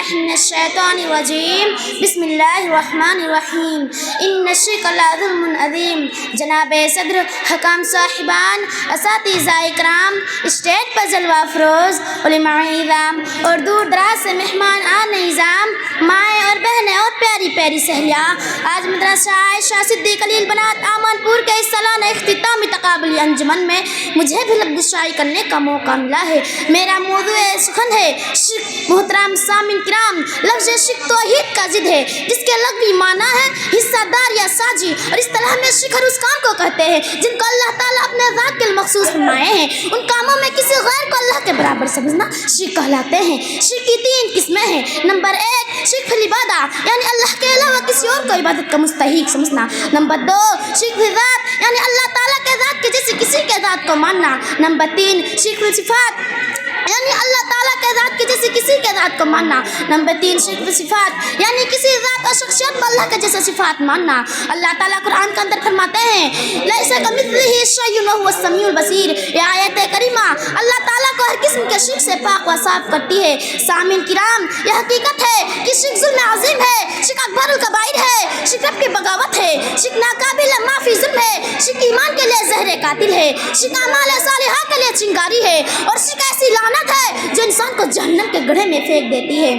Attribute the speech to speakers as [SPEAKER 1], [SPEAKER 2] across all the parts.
[SPEAKER 1] باللہ من الشیطان الرجیم بسم اللہ الرحمن الرحیم ان الشرک لظلم عظیم۔ جناب صدر، حکام صاحبان، اساتذہ اکرام، اسٹیج پر جلوہ افروز، علماء اعظام اور دور دراز سے مہمان نظام، مائیں اور بہنیں اور پیاری پیاری سہیلیاں، آج مدرسہ عائشہ صدیق علیل بنات آمان پور کے اس سالانہ اختتامی تقابلی انجمن میں مجھے بھی لفظ گشائی کرنے کا موقع ملا ہے۔ میرا موضوع سخن ہے شرک۔ محترم سامعین کرام، لفظ شرک توحید کا ضد ہے جس کے لغوی معنی ہے حصہ دار یا ساجی، اور اصطلاح میں شرک ہر اس کام کو کہتے ہیں جن کو اللہ تعالیٰ اپنے ذات کے مخصوص فرمائے ہیں۔ ان کاموں میں کسی غیر کو اللہ کے برابر سمجھنا شرک کہلاتے ہیں۔ شرک کی 3 قسمیں ہیں۔ نمبر 1، شرک فی العبادہ یعنی اللہ کے علاوہ کسی اور کو عبادت کا مستحق سمجھنا۔ نمبر 2، شرک فی ذات یعنی اللہ تعالیٰ کے ذات کے جیسے کسی کے ذات کو ماننا۔ نمبر 3، شرک فی صفات یعنی اللہ تعالیٰ کے ذات کے جیسے کسی کے ذات کو ماننا۔ نمبر 3، شرک فی صفات یعنی کسی ذات اور شخصیت کو اللہ کے جیسے صفات ماننا۔ اللہ تعالیٰ قرآن کے اندر فرماتے ہیں لیس کمثلہ شیء وہو السمیع البصیر۔ یہ آیت کریمہ اللہ تعالیٰ کو ہر قسم کے شرک سے پاک و صاف کرتی ہے۔ سامعین کرام، یہ حقیقت ہے کہ شرک ظلم عظیم ہے، شرک اکبر الکبائر ہے، شرک رب کی بغاوت ہے، شرک ناقابل معافی ظلم ہے، شرک ایمان کے لیے زہر قاتل ہے، شرک اعمال صالحہ کے لیے چنگاری ہے، اور شرک ایسی لعنت ہے جو انسان کو جہنم کے گڑھے میں پھینک دیتی ہے۔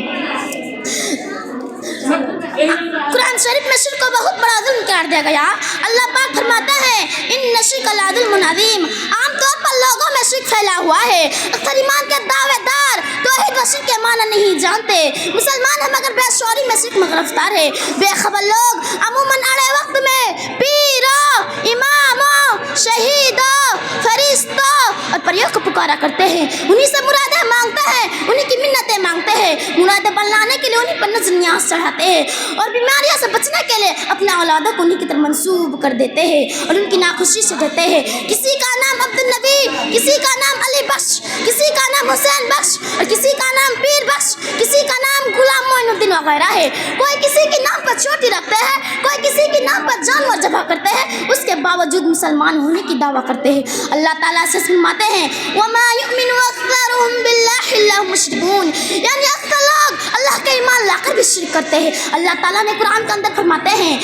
[SPEAKER 1] قرآن شریف میں شرک کو بہت بڑا ظلم قرار دیا گیا۔ اللہ پاک فرماتا ہے ان الشرک لظلم عظیم۔ عام طور پر لوگوں میں شرک پھیلا ہوا ہے۔ اکثر ایمان کے دعوے دار توحید و شرک کے معنی نہیں جانتے۔ مسلمان ہیں مگر بے شعوری میں شرک میں گرفتار ہے۔ بے خبر لوگ عموماً اڑے وقت میں پیروں، اماموں، شہیدوں، فرشتوں اور پریوں کو پکارا کرتے ہیں، انہی سے مرادیں مانگتے ہیں، انہی کی منتیں مانگتے ہیں، مرادیں بنلانے کے لیے انہی پر نذر نیاز چڑھاتے ہیں، اور بیماریوں سے بچنے کے لیے اپنے اولادوں کو انہی کی طرف منسوب کر دیتے ہیں اور ان کی ناخوشی سے ڈرتے ہیں۔ کسی کا نام عبدالنبی، کسی کا نام علی بخش، کسی کا نام حسین بخش اور کسی کا نام پیر بخش، کسی کا نام غلام معین الدین وغیرہ ہے۔ کوئی کسی کے نام پر چوٹی رکھتے ہیں، کوئی کسی کے نام پر جانور ذبح کرتے ہیں، اس کے باوجود مسلمان ہونے کی دعویٰ کرتے ہیں۔ اللہ تعالیٰ سے فرماتے ہیں وَمَا يُؤْمِنُ أَكْثَرُهُم بِاللَّهِ إِلَّا هُمْ مُشْرِكُونَ، یعنی اکثر لوگ اللہ کا ایمان لا کر بھی شرک کرتے ہیں۔ اللہ تعالیٰ نے قرآن کے اندر فرماتے ہیں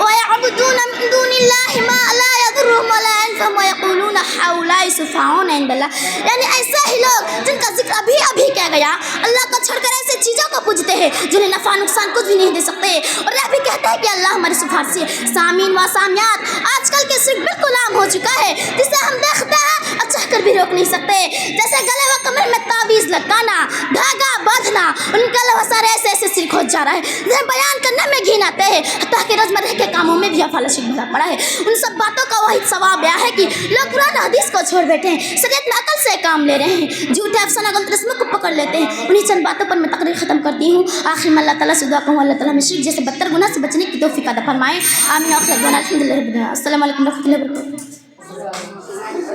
[SPEAKER 1] وَيَعْبُدُونَ مِن دُونِ اللَّهِ مَا لَا يَضُرُّهُمْ وَلَا يَنفَعُهُمْ وَيَقُولُونَ هَؤُلَاءِ شُفَعَاؤُنَا عِندَ اللَّهِ، یعنی ایسے ہی لوگ جن کا ذکر ابھی کیا گیا اللہ کو چھوڑ کر ایسے چیزوں کو پوجتے ہیں جنہیں نفع نقصان کچھ بھی نہیں دے سکتے، اور یہ بھی کہتے ہیں کہ اللہ ہماری سفارشی ہے۔ سامعین و سامعات، آج کل کے شرک بالکل عام ہو چکا ہے جسے ہم دیکھتے ہیں اور چاہ کر بھی روک نہیں سکتے، جیسے گلے و کمر میں تعویذ لٹکانا، دھاگا باندھنا، ان کے علاوہ سارے ایسے شرک ہو جا رہا ہے جنہیں بیان کرنے میں گھن آتے ہیں، حتیٰ کہ روزمرہ کے کاموں میں بھی افعال شرک بھرا پڑا ہے۔ ان سب باتوں کا واحد ثواب یہ ہے کہ لوگ قرآن حدیث کو چھوڑ بیٹھے ہیں، شریعت میں عقل سے کام لے رہے ہیں، جھوٹے افسانہ غلط رسموں کو پکڑ لیتے ہیں۔ انہی چند باتوں پر میں تقریر ختم کرتی ہوں۔ آخر میں اللہ تعالیٰ سے دعا کروں اللہ تعالیٰ ہمیں شرک جیسے بدتر گناہ سے بچنے کی توفیق عطا فرمائے۔ آمین و آخر دعوانا الحمدللہ رب العالمین۔ السلام علیکم ورحمۃ اللہ وبرکاتہ۔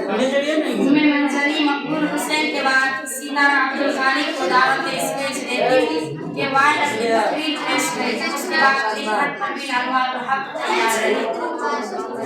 [SPEAKER 2] منظری مقبول حسین کے بعد سینا عبدالخالق کو دعوت اسٹیج دیتی ہوں کہ وائن اپنی تقریر پیش کرے، اس کے بعد پر بھی انوار الحق تیار رہے۔